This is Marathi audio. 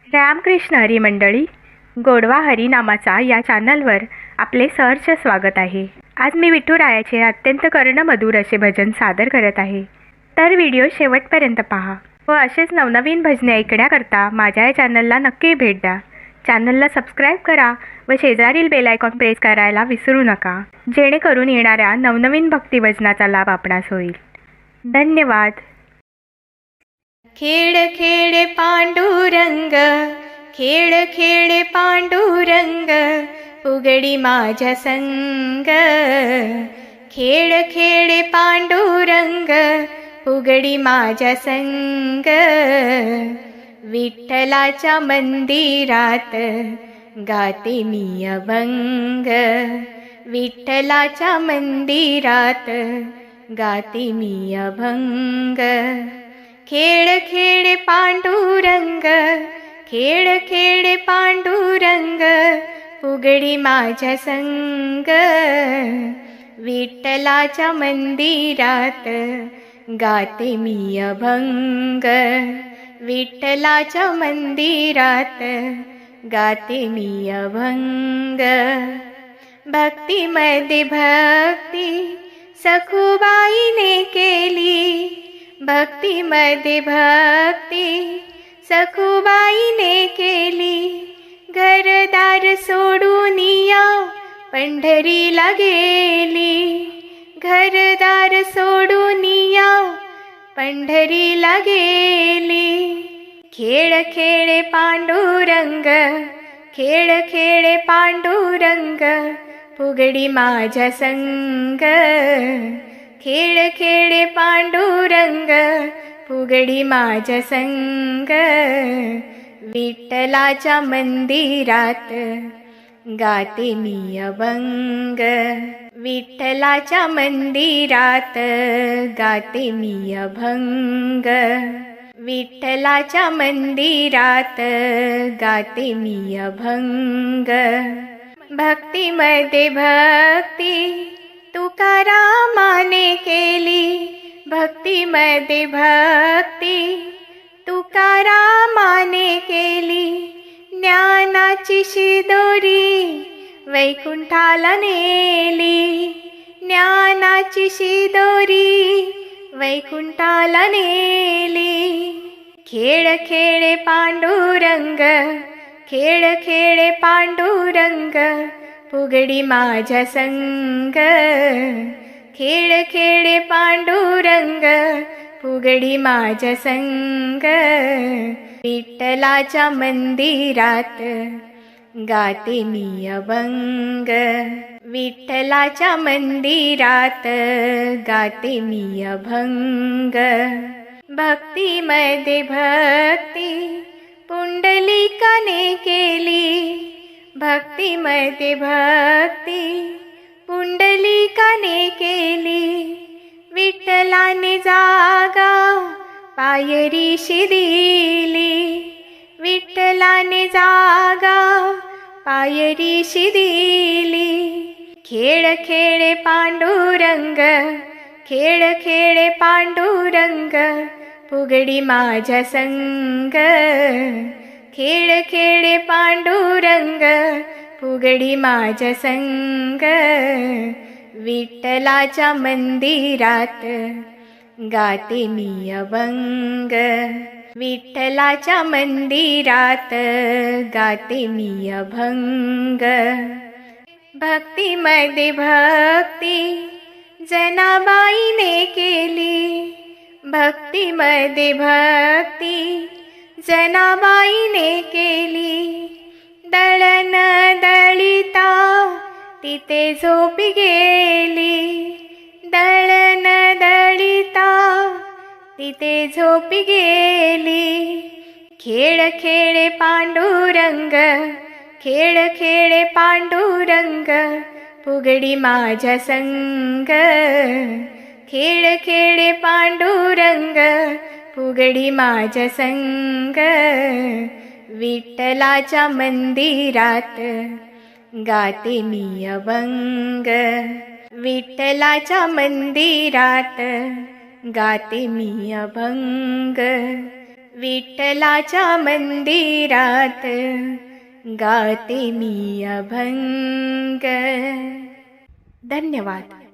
रामकृष्ण हरी मंडळी, गोडवा हरी नामाचा या चॅनलवर आपले सहर्ष स्वागत आहे। आज मी विठुरायाचे अत्यंत कर्णमधुर असे भजन सादर करत आहे, तर व्हिडिओ शेवटपर्यंत पहा व असेच नवनवीन भजने ऐकण्याकरता माझ्या या चॅनलला नक्की भेट द्या। चॅनलला सबस्क्राईब करा व शेजारील बेल आयकॉन प्रेस करायला विसरू नका, जेणेकरून येणाऱ्या नवनवीन भक्ती भजनाचा लाभ आपणास होईल। धन्यवाद। खेळ खेळ पांडुरंग, खेळ खेळ पांडुरंग, उघडी माझ्या संग। खेळ खेळ पांडुरंग, उघडी माझ्या संग। विठ्ठलाच्या मंदिरात गाते मी अभंग, विठ्ठलाच्या मंदिरात गाते मी अभंग। खेळ खेळ पांडुरंग, खेळ खेळ पांडुरंग, उघडी माझ्या संग। विठ्ठलाच्या मंदिरात गाते मी अभंग, विठ्ठलाच्या मंदिरात गाते मी अभंग। भक्तीमध्ये भक्ती सखुबाईने केली, भक्तीमध्ये भक्ती सखुबाईने केली। घरदार सोडून या पंढरीला गेली, घरदार सोडून या पंढरीला गेली। खेळ खेळ पांडुरंग, खेळ खेळ पांडुरंग, उघडी माझ्या संग। खेळ खेळ पांडुरंग, उघडी माझ्या संग। विठ्ठलाच्या मंदिरात गाते मी अभंग, विठ्ठलाच्या मंदिरात गाते मी अभंग। विठ्ठलाच्या मंदिरात गाते मी अभंग। भक्तीमध्ये भक्ती तुकारामाने केली, भक्तीमध्ये भक्ती तुकारामाने केली। ज्ञानाची शिदोरी वैकुंठाला नेली, ज्ञानाची शिदोरी वैकुंठाला नेली। खेळ खेळ पांडुरंग, खेळ खेळ पांडुरंग, उघडी माझ्या संग। खेळ खेळ पांडुरंग, उघडी माझ्या संग। विठ्ठलाच्या मंदिरात गाते मी अभंग, विठ्ठलाच्या मंदिरात गाते मी अभंग। भक्तीमध्ये भक्ती पुंडलिकाने केली, भक्तीमध्ये भक्ती पुंडलिकाने केली। विठ्ठलाने जागा पायरीशी दिली, विठ्ठलाने जागा पायरीशी दिली। खेळ खेळ पांडुरंग, खेळ खेळ पांडुरंग, उघडी माझ्या संग। खेळ खेळ पांडुरंग, उघडी माझ्या संग। विठ्ठलाच्या मंदिरात गाते मी अभंग, विठ्ठलाच्या मंदिरात गाते मी अभंग। भक्तीमध्ये भक्ती जनाबाईने केली, भक्तीमध्ये भक्ती जनाबाईने केली। दळण दळिता तिथे झोपी गेली, दळण दळिता तिथे झोपी गेली। खेळ खेळ पांडुरंग, खेळ खेळ पांडुरंग, उघडी माझ्या संग। खेळ खेळ पांडुरंग, उघडी माझ्या संग। विठ्ठलाच्या मंदिरात गाते मी अभंग, विठ्ठलाच्या मंदिरात गाते मी अभंग। विठ्ठलाच्या मंदिरात गाते मी अभंग. धन्यवाद.